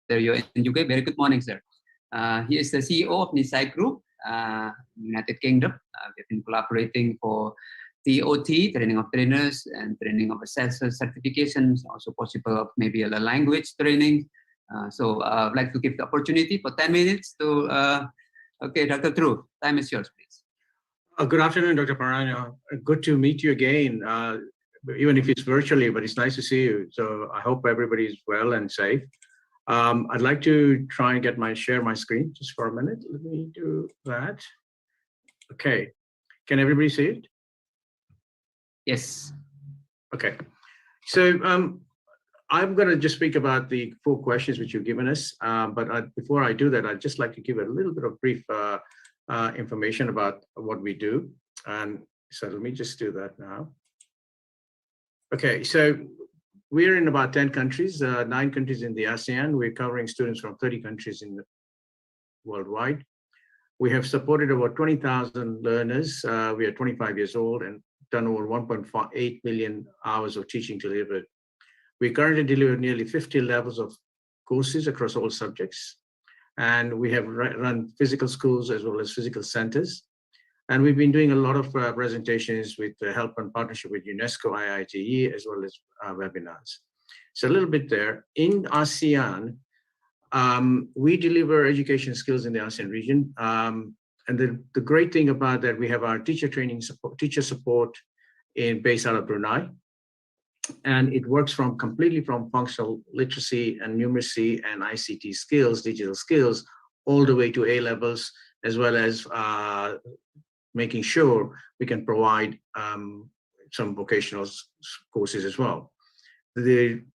whether you're in UK, very good morning, sir. He is the CEO of Nisai Group, United Kingdom. We've been collaborating for TOT, training of trainers, and training of assessors, certifications, also possible of maybe a language training. So I'd like to give the opportunity for 10 minutes to, okay, Dr. Dhruv, time is yours, please. Good afternoon, Dr. Paran. Good to meet you again, even if it's virtually, but it's nice to see you. So I hope everybody is well and safe. I'd like to try and share my screen just for a minute. Let me do that. Okay, can everybody see it? Yes. Okay, so I'm going to just speak about the 4 questions which you've given us. But before I do that, I'd just like to give a little bit of brief information about what we do. And so let me just do that now. Okay, so we're in about 10 countries, 9 countries in the ASEAN. We're covering students from 30 countries worldwide. We have supported over 20,000 learners. We are 25 years old and done over 1.8 million hours of teaching delivered. We currently deliver nearly 50 levels of courses across all subjects. And we have run physical schools as well as physical centers. And we've been doing a lot of presentations with help and partnership with UNESCO, IITE, as well as webinars. So a little bit there. In ASEAN, we deliver education skills in the ASEAN region. And the great thing about that, we have our teacher support based out of Brunei. And it works completely from functional literacy and numeracy and ICT skills, digital skills, all the way to A levels, as well as making sure we can provide some vocational courses as well.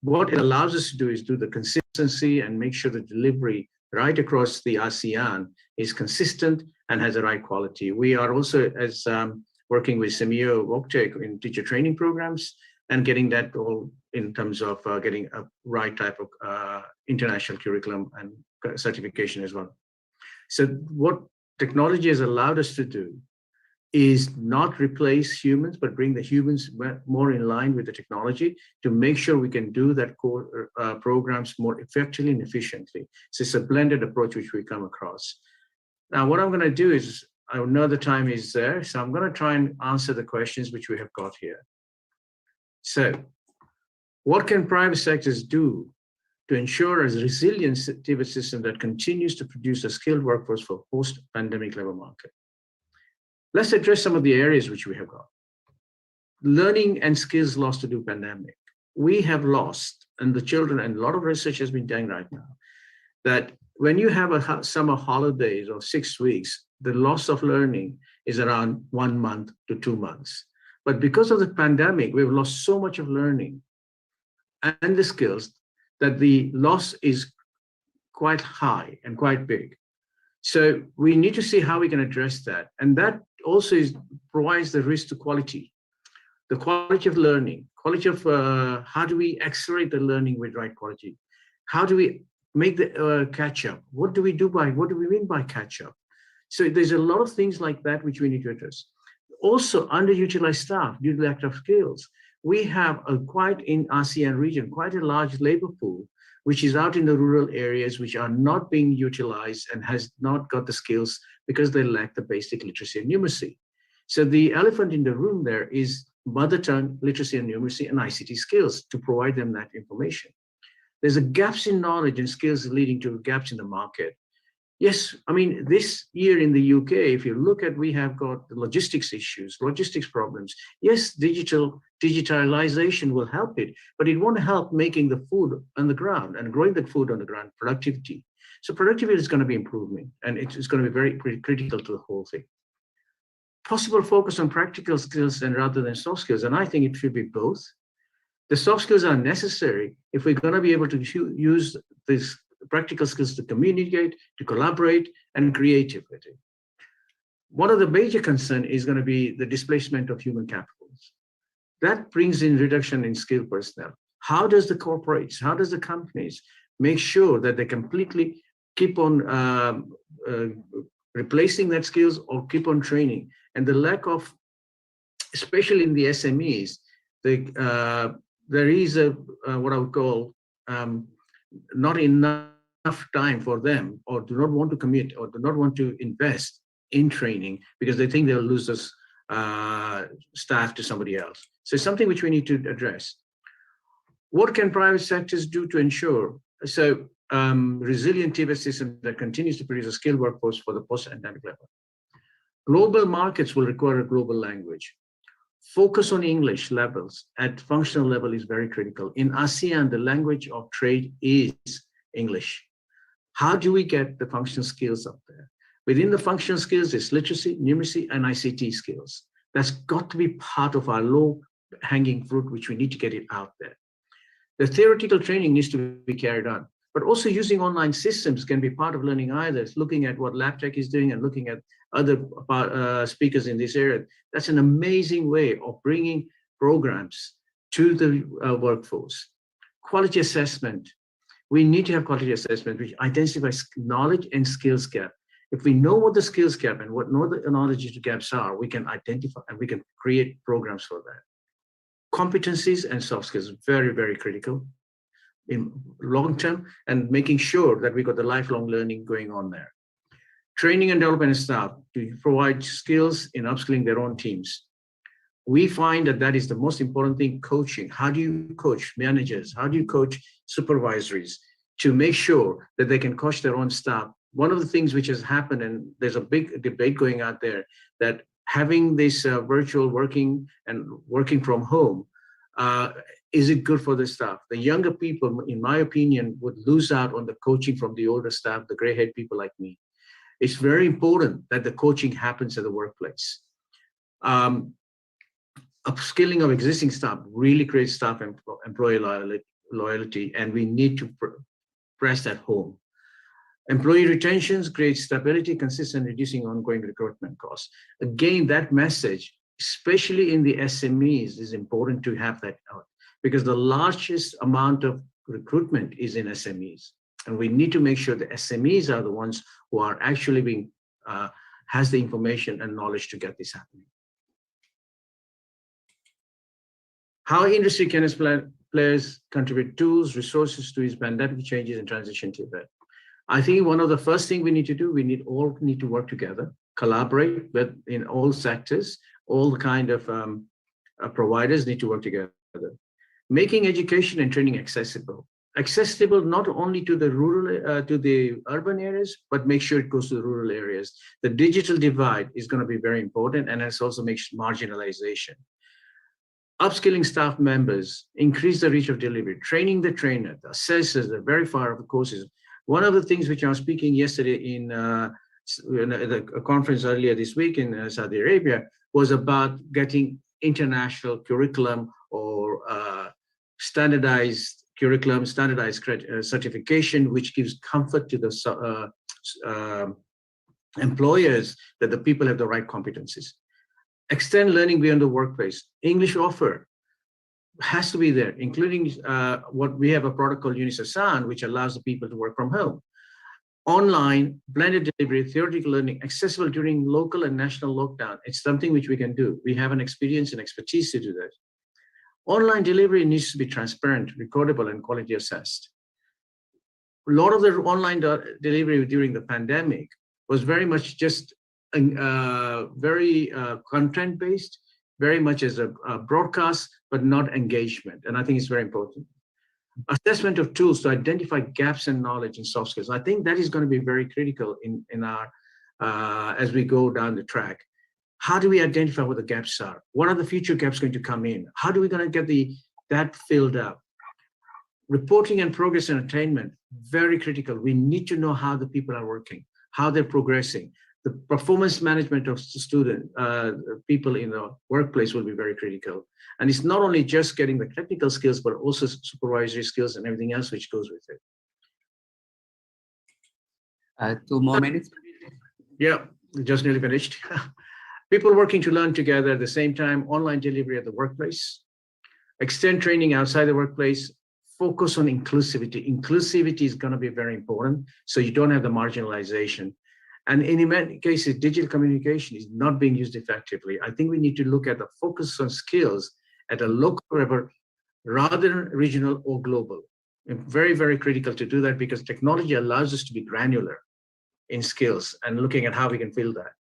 What it allows us to do is do the consistency and make sure the delivery right across the ASEAN is consistent and has the right quality. We are also working with SEAMEO VOCTECH in teacher training programs and getting that all in terms of getting a right type of international curriculum and certification as well. So what technology has allowed us to do is not replace humans, but bring the humans more in line with the technology to make sure we can do that core programs more effectively and efficiently. So it's a blended approach which we come across. Now, what I'm going to do is, I know the time is there, so I'm going to try and answer the questions which we have got here. So what can private sectors do to ensure a resilient TVET system that continues to produce a skilled workforce for post-pandemic labor market? Let's address some of the areas which we have got. Learning and skills lost due to pandemic. We have lost, and the children, and a lot of research has been done right now, that when you have a summer holidays of 6 weeks, the loss of learning is around 1 month to 2 months. But because of the pandemic, we've lost so much of learning and the skills that the loss is quite high and quite big. So we need to see how we can address that. And that also provides the risk to quality, the quality of learning, quality of how do we accelerate the learning with right quality? How do we make the catch up? What do we mean by catch up? So there's a lot of things like that which we need to address. Also, underutilized staff due to lack of skills. We have in ASEAN region, quite a large labor pool, which is out in the rural areas, which are not being utilized and has not got the skills because they lack the basic literacy and numeracy. So the elephant in the room there is mother tongue literacy and numeracy and ICT skills to provide them that information. There's a gaps in knowledge and skills leading to gaps in the market. Yes, I mean, this year in the UK, if you look at, we have got the logistics issues, logistics problems. Yes, digitalization will help it, but it won't help making the food on the ground and growing that food on the ground, productivity. So productivity is going to be improving, and it's going to be very critical to the whole thing. Possible focus on practical skills and rather than soft skills, and I think it should be both. The soft skills are necessary if we're going to be able to use these practical skills to communicate, to collaborate, and creativity. One of the major concerns is going to be the displacement of human capitals. That brings in reduction in skilled personnel. How does the corporates, how does the companies make sure that they completely keep on replacing that skills or keep on training? And the lack of, especially in the SMEs, there is what I would call not enough time for them, or do not want to commit, or do not want to invest in training because they think they'll lose this staff to somebody else. So it's something which we need to address. What can private sectors do to ensure resilient TVET system that continues to produce a skilled workforce for the post-pandemic level? Global markets will require a global language. Focus on English levels at functional level is very critical. In ASEAN, the language of trade is English. How do we get the functional skills up there? Within the functional skills is literacy, numeracy, and ICT skills. That's got to be part of our low-hanging fruit, which we need to get it out there. The theoretical training needs to be carried on, but also using online systems can be part of learning either. It's looking at what LabTech is doing and looking at other speakers in this area. That's an amazing way of bringing programs to the workforce. Quality assessment. We need to have quality assessment, which identifies knowledge and skills gap. If we know what the skills gap and what the knowledge gaps are, we can identify and we can create programs for that. Competencies and soft skills, very, very critical in long term, and making sure that we got the lifelong learning going on there. Training and development of staff to provide skills in upskilling their own teams. We find that that is the most important thing, coaching. How do you coach managers? How do you coach supervisories to make sure that they can coach their own staff? One of the things which has happened, and there's a big debate going out there, that having this virtual working and working from home, is it good for the staff? The younger people, in my opinion, would lose out on the coaching from the older staff, the gray-haired people like me. It's very important that the coaching happens at the workplace. Upskilling of existing staff really creates staff and employee loyalty, and we need to press that home. Employee retentions create stability, consistent, reducing ongoing recruitment costs. Again, that message, especially in the SMEs, is important to have that out, because the largest amount of recruitment is in SMEs. And we need to make sure the SMEs are the ones who are actually being, has the information and knowledge to get this happening. How industry can as players contribute tools, resources to these pandemic changes and transition to that? I think one of the first things we need to do, we all need to work together, collaborate in all sectors, all the kind of providers need to work together. Making education and training accessible. Accessible not only to the rural, to the urban areas, but make sure it goes to the rural areas. The digital divide is going to be very important, and it also makes marginalization. Upskilling staff members, increase the reach of delivery, training the trainer, the assessors, the verifier of the courses. One of the things which I was speaking yesterday in a conference earlier this week in Saudi Arabia was about getting international curriculum or standardized curriculum, standardized certification, which gives comfort to the employers that the people have the right competencies. Extend learning beyond the workplace. English offer has to be there, including what we have a product called Unisasan, which allows the people to work from home. Online, blended delivery, theoretical learning, accessible during local and national lockdown. It's something which we can do. We have an experience and expertise to do that. Online delivery needs to be transparent, recordable, and quality assessed. A lot of the online delivery during the pandemic was very much just very content-based, very much as a broadcast, but not engagement. And I think it's very important. Assessment of tools to identify gaps in knowledge and soft skills. I think that is going to be very critical in our as we go down the track. How do we identify what the gaps are? What are the future gaps going to come in? How do we going to get that filled up? Reporting and progress and attainment, very critical. We need to know how the people are working, how they're progressing. The performance management of student people in the workplace will be very critical. And it's not only just getting the technical skills, but also supervisory skills and everything else which goes with it. 2 more minutes. Yeah, just nearly finished. People working to learn together at the same time, online delivery at the workplace, extend training outside the workplace, focus on inclusivity. Inclusivity is going to be very important, so you don't have the marginalization. And in many cases, digital communication is not being used effectively. I think we need to look at the focus on skills at a local level rather than regional or global. Very, very critical to do that, because technology allows us to be granular in skills and looking at how we can fill that.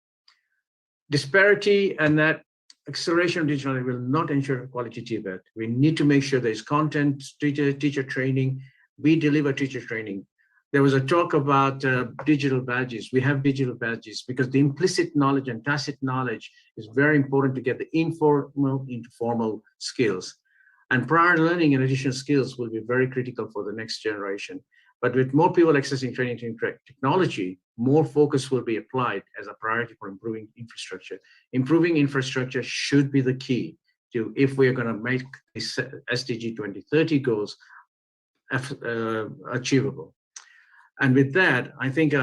Disparity and that acceleration of digital will not ensure quality TVET. We need to make sure there's content, teacher training. We deliver teacher training. There was a talk about digital badges. We have digital badges because the implicit knowledge and tacit knowledge is very important to get the informal into formal skills. And prior learning and additional skills will be very critical for the next generation. But with more people accessing training to technology, more focus will be applied as a priority for improving infrastructure. Improving infrastructure should be the key to, if we're going to make these SDG 2030 goals achievable. And with that, I think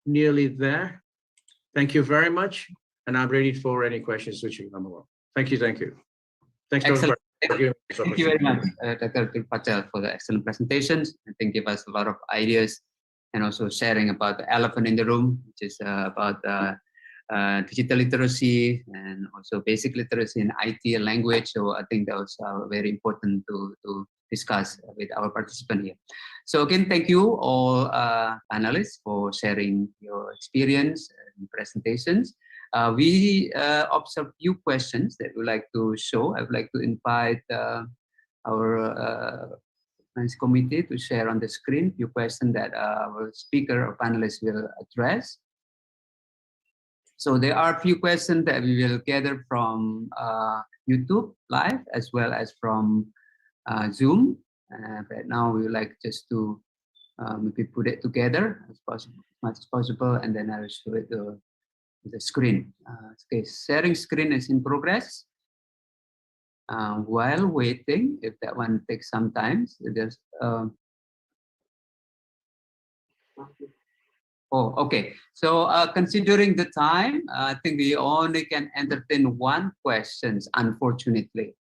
nearly there. Thank you very much. And I'm ready for any questions which you come along. Thank you. Thank you. Thanks, Dr. Thank you very much, Dr. Patel, for the excellent presentations. I think give us a lot of ideas and also sharing about the elephant in the room, which is about digital literacy and also basic literacy in IT and language. So I think that was very important to discuss with our participant here. So again, thank you all panelists for sharing your experience and presentations. We observed few questions that we'd like to show. I would like to invite our science committee to share on the screen few questions that our speaker or panelists will address. So there are a few questions that we will gather from YouTube live as well as from Zoom. Right now we would like just to maybe put it together as much as possible, and then I will show it to the screen. Okay, sharing screen is in progress. While waiting, if that one takes some time, so there's oh, okay. So considering the time, I think we only can entertain one question, unfortunately.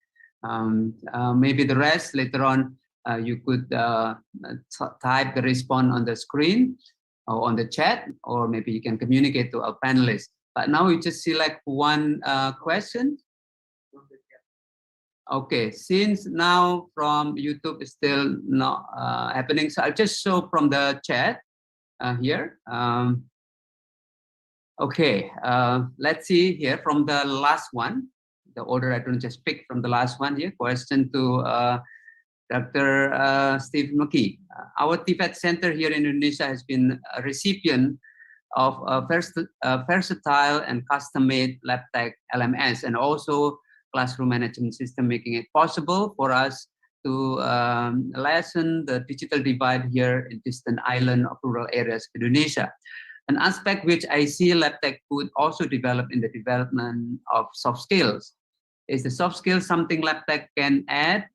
Maybe the rest later on, you could type the response on the screen or on the chat, or maybe you can communicate to our panelists. But now we just select one question. Okay, since now from YouTube is still not happening, so I'll just show from the chat here. Okay, let's see here from the last one. The order I don't just pick from the last one here. Question to Dr. Steve McKee. Our TVET Center here in Indonesia has been a recipient of a versatile and custom-made lab tech LMS and also classroom management system, making it possible for us to lessen the digital divide here in distant island of rural areas of Indonesia. An aspect which I see lab tech could also develop in the development of soft skills. Is the soft skills something lab tech can add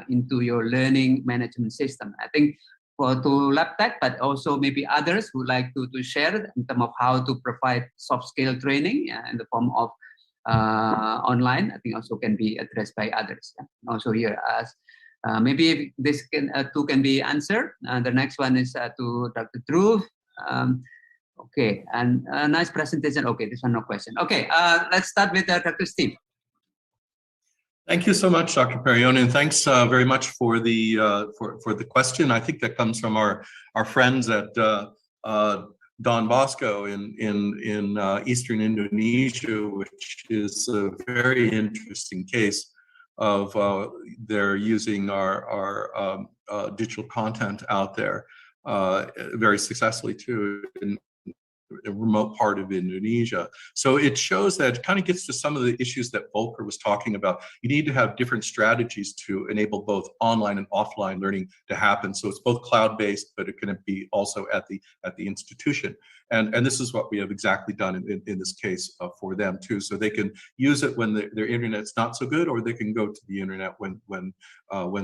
into your learning management system? I think to lab tech, but also maybe others would like to share in terms of how to provide soft skill training in the form of online. I think also can be addressed by others. Also here, as maybe if this two can be answered. The next one is to Dr. Dhruv. Okay, and nice presentation. Okay, this one no question. Okay, let's start with Dr. Steve. Thank you so much, Dr. Perion, and thanks very much for the question. I think that comes from our friends at Don Bosco in Eastern Indonesia, which is a very interesting case of they're using our digital content out there very successfully too in a remote part of Indonesia. So it shows that it kind of gets to some of the issues that Volker was talking about. You need to have different strategies to enable both online and offline learning to happen. So it's both cloud-based, but it can be also at the institution. And this is what we have exactly done in this case for them too. So they can use it when their internet's not so good, or they can go to the internet when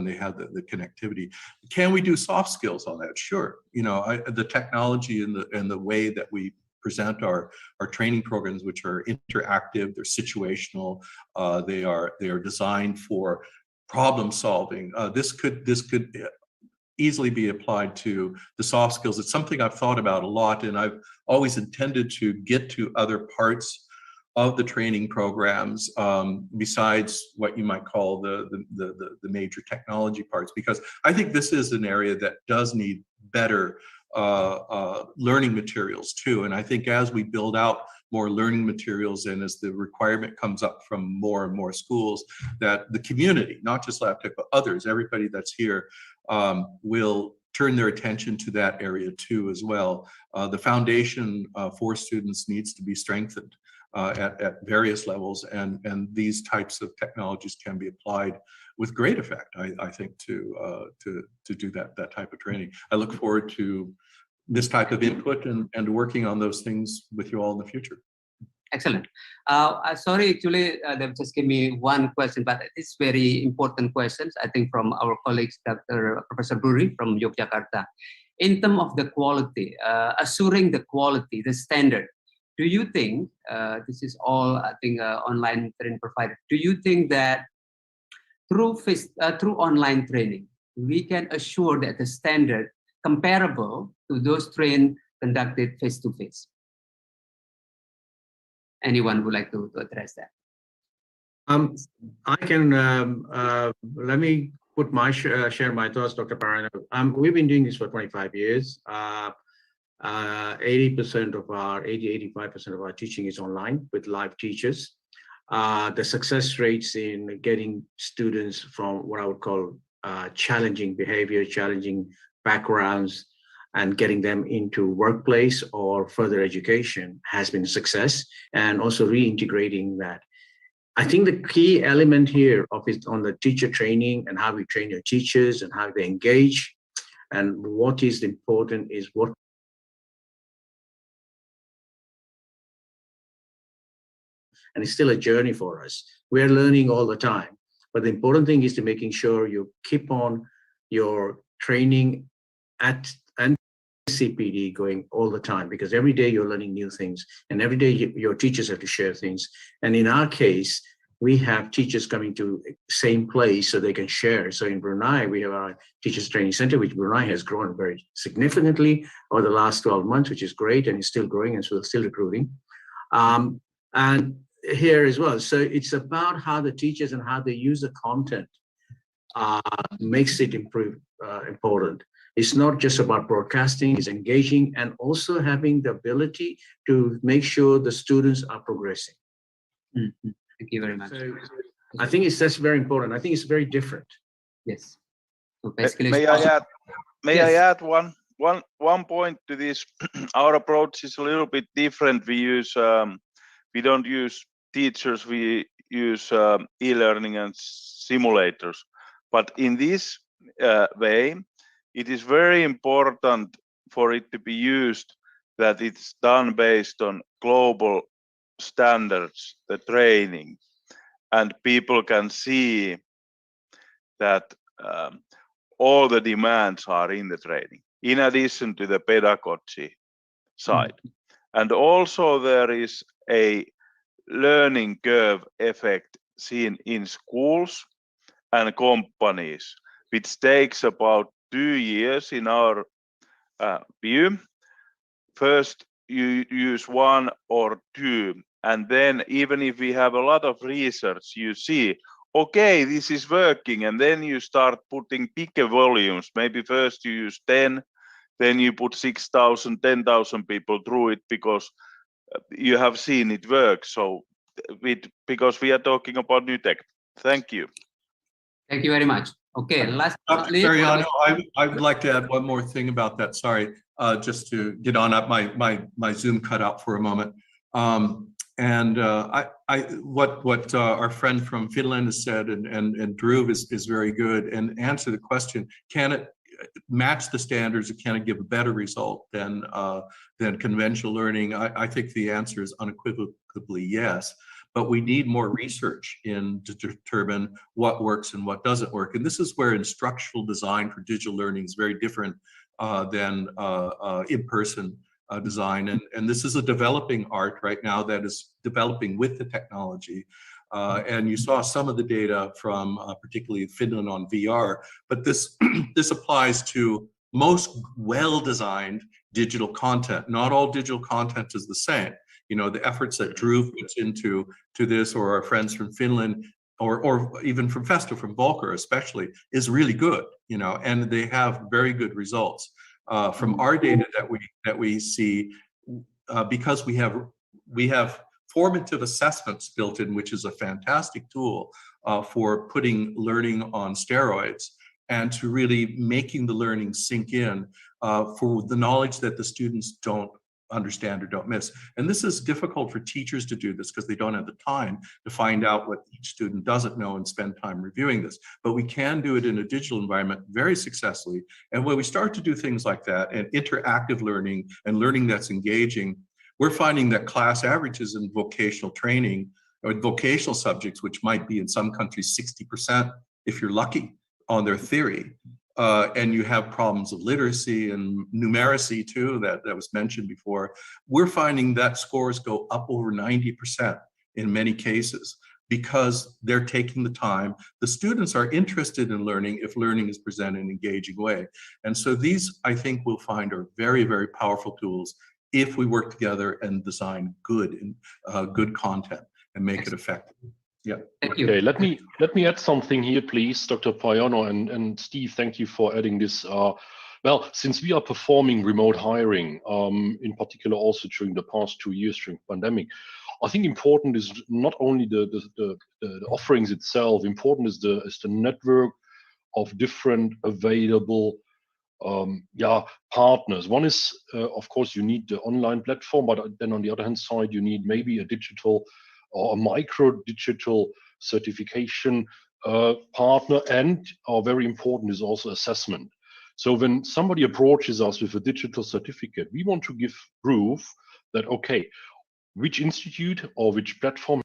they have the connectivity. Can we do soft skills on that? Sure. You know, the technology and the way that we present our training programs, which are interactive, they're situational, they are designed for problem solving. This could easily be applied to the soft skills. It's something I've thought about a lot, and I've always intended to get to other parts of the training programs, besides what you might call the major technology parts, because I think this is an area that does need better learning materials too. And I think as we build out more learning materials and as the requirement comes up from more and more schools, that the community, not just LabTech, but others, everybody that's here, will turn their attention to that area too as well. The foundation for students needs to be strengthened at various levels, and these types of technologies can be applied with great effect, I think, to do that type of training. I look forward to this type of input and working on those things with you all in the future. Excellent. Sorry, actually, they've just given me one question, but it's very important questions, I think, from our colleagues, Dr. Professor Buri from Yogyakarta. In terms of the quality, assuring the quality, the standard, do you think, this is all, I think, online training provided, do you think that through online training, we can assure that the standard comparable to those trained conducted face-to-face? Anyone would like to address that? I can, let me put my share my thoughts, Dr. Parano. We've been doing this for 25 years. 85% of our teaching is online with live teachers. The success rates in getting students from what I would call challenging behavior, challenging backgrounds, and getting them into workplace or further education has been a success, and also reintegrating that. I think the key element here is on the teacher training and how we train your teachers and how they engage. And what is important is what and it's still a journey for us. We're learning all the time. But the important thing is to making sure you keep on your training and CPD going all the time, because every day you're learning new things and every day your teachers have to share things. And in our case, we have teachers coming to the same place so they can share. So in Brunei, we have our Teachers Training Center, which Brunei has grown very significantly over the last 12 months, which is great, and is still growing, and so we're still recruiting. And here as well. So it's about how the teachers and how they use the content makes it important. It's not just about broadcasting, it's engaging and also having the ability to make sure the students are progressing. Mm-hmm. Thank you very much. So I think that's very important. I think it's very different. Yes. So basically, may I add one point to this? Our approach is a little bit different. We don't use teachers, we use e-learning and simulators. But in this way, it is very important for it to be used that it's done based on global standards, the training, and people can see that all the demands are in the training, in addition to the pedagogy side. And also there is a learning curve effect seen in schools and companies, which takes about 2 years in our view. First, you use 1 or 2, and then even if we have a lot of research, you see, okay, this is working, and then you start putting bigger volumes. Maybe first you use 10, then you put 6,000, 10,000 people through it because you have seen it work. So, because we are talking about new tech. Thank you. Thank you very much. Okay, last Dr. Periano, I would like to add one more thing about that. Sorry, just to get on up. My Zoom cut out for a moment. What our friend from Finland has said and Dhruv is very good, and answer the question: can it match the standards, or can it give a better result than conventional learning? I think the answer is unequivocally yes. But we need more research to determine what works and what doesn't work. And this is where instructional design for digital learning is very different than in-person design. And this is a developing art right now that is developing with the technology. And you saw some of the data from particularly Finland on VR, but this applies to most well-designed digital content. Not all digital content is the same. You know, the efforts that Dhruv puts into this, or our friends from Finland, or even from Festo, from Volker especially, is really good, you know, and they have very good results. From our data that we see, because we have formative assessments built in, which is a fantastic tool for putting learning on steroids and to really making the learning sink in for the knowledge that the students don't understand or don't miss. And this is difficult for teachers to do this because they don't have the time to find out what each student doesn't know and spend time reviewing this. But we can do it in a digital environment very successfully. And when we start to do things like that, and interactive learning and learning that's engaging, we're finding that class averages in vocational training or vocational subjects, which might be in some countries 60% if you're lucky on their theory, and you have problems of literacy and numeracy too, that was mentioned before, we're finding that scores go up over 90% in many cases because they're taking the time. The students are interested in learning if learning is presented in an engaging way. And so these, I think, we'll find are very, very powerful tools if we work together and design good content and make it effective. Yeah. Thank you. Okay, let me add something here, please, Dr. Payano and Steve. Thank you for adding this. Well, since we are performing remote hiring, in particular also during the past 2 years during pandemic, I think important is not only the offerings itself. Important is the network of different available partners. One is, of course, you need the online platform, but then on the other hand side, you need maybe a digital or a micro digital certification partner, and very important is also assessment. So when somebody approaches us with a digital certificate, we want to give proof that, okay, which institute or which platform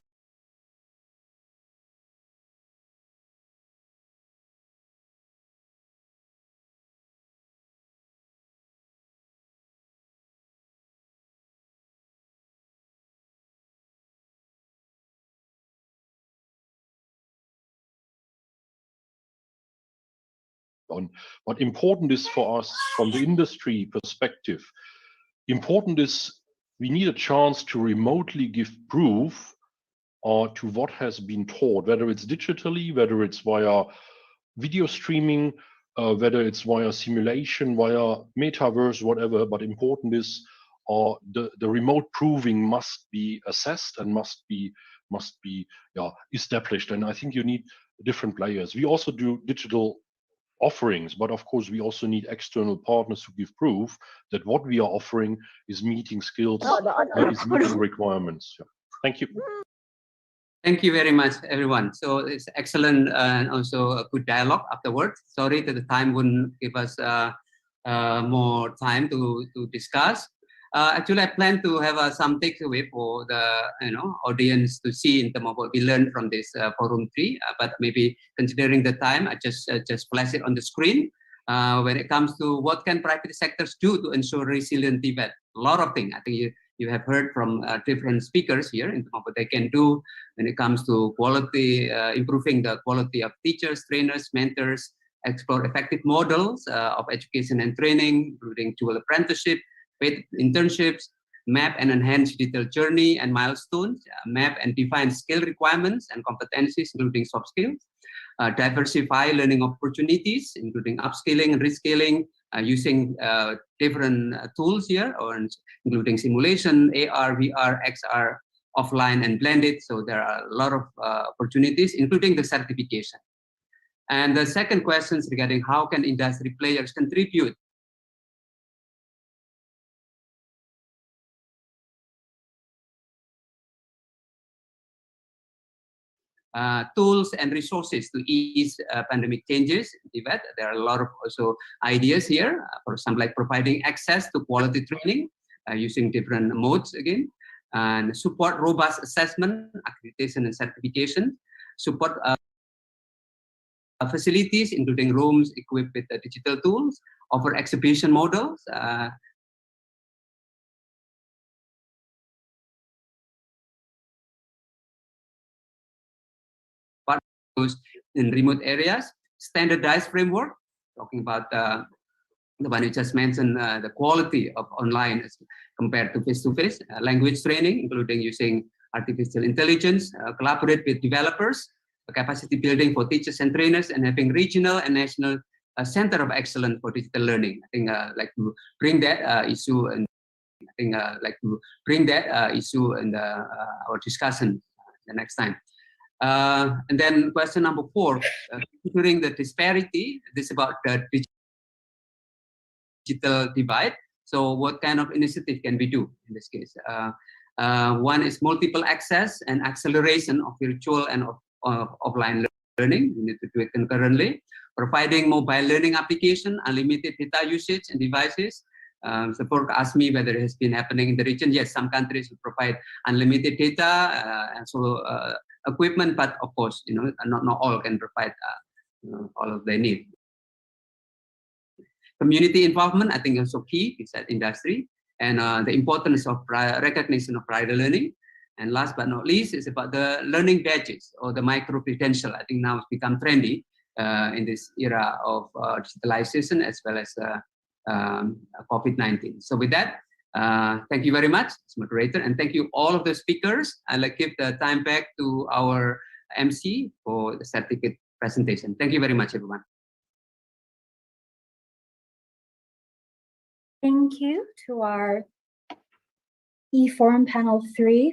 on. But important is for us from the industry perspective, important is we need a chance to remotely give proof to what has been taught, whether it's digitally, whether it's via video streaming, whether it's via simulation, via metaverse, whatever. But important is the remote proving must be assessed and must be established. And I think you need different players. We also do digital offerings, but of course we also need external partners to give proof that what we are offering is meeting skills, is meeting requirements. Yeah. Thank you. Thank you very much, everyone. So it's excellent and also a good dialogue afterwards. Sorry that the time wouldn't give us more time to discuss. Actually, I plan to have some takeaway for the audience to see in terms of what we learned from this forum 3. But maybe considering the time, I just flash it on the screen. When it comes to what can private sectors do to ensure resilient TVET, a lot of things. I think you have heard from different speakers here in terms of what they can do when it comes to quality, improving the quality of teachers, trainers, mentors, explore effective models of education and training, including dual apprenticeship, paid internships, map and enhance digital journey and milestones, map and define skill requirements and competencies, including soft skills, diversify learning opportunities, including upskilling and reskilling, using different tools here, or including simulation, AR, VR, XR, offline and blended. So there are a lot of opportunities, including the certification. And the second question is regarding how can industry players contribute tools and resources to ease pandemic changes in TVET. There are a lot of also ideas here, for example, like providing access to quality training using different modes again, and support robust assessment, accreditation and certification, support facilities, including rooms equipped with digital tools, offer exhibition models, in remote areas, standardized framework, talking about the one you just mentioned, the quality of online compared to face-to-face. Language training, including using artificial intelligence, collaborate with developers, capacity building for teachers and trainers, and having regional and national center of excellence for digital learning. I think like to bring that issue, and I think like to bring that issue in our discussion the next time. And then question number 4, considering the disparity, this is about the digital divide. So what kind of initiative can we do in this case? One is multiple access and acceleration of virtual and offline learning. We need to do it concurrently. Providing mobile learning application, unlimited data usage and devices. Support asked me whether it has been happening in the region. Yes, some countries will provide unlimited data and so equipment, but of course, not all can provide all of their need. Community involvement, I think, is also key. It's that industry, and the importance of recognition of prior learning. And last but not least, is about the learning badges or the micro credential. I think now it's become trendy in this era of digitalization as well as COVID-19. So with that, thank you very much, moderator, and thank you all of the speakers. I'll give the time back to our MC for the certificate presentation. Thank you very much, everyone. Thank you to our eForum Panel 3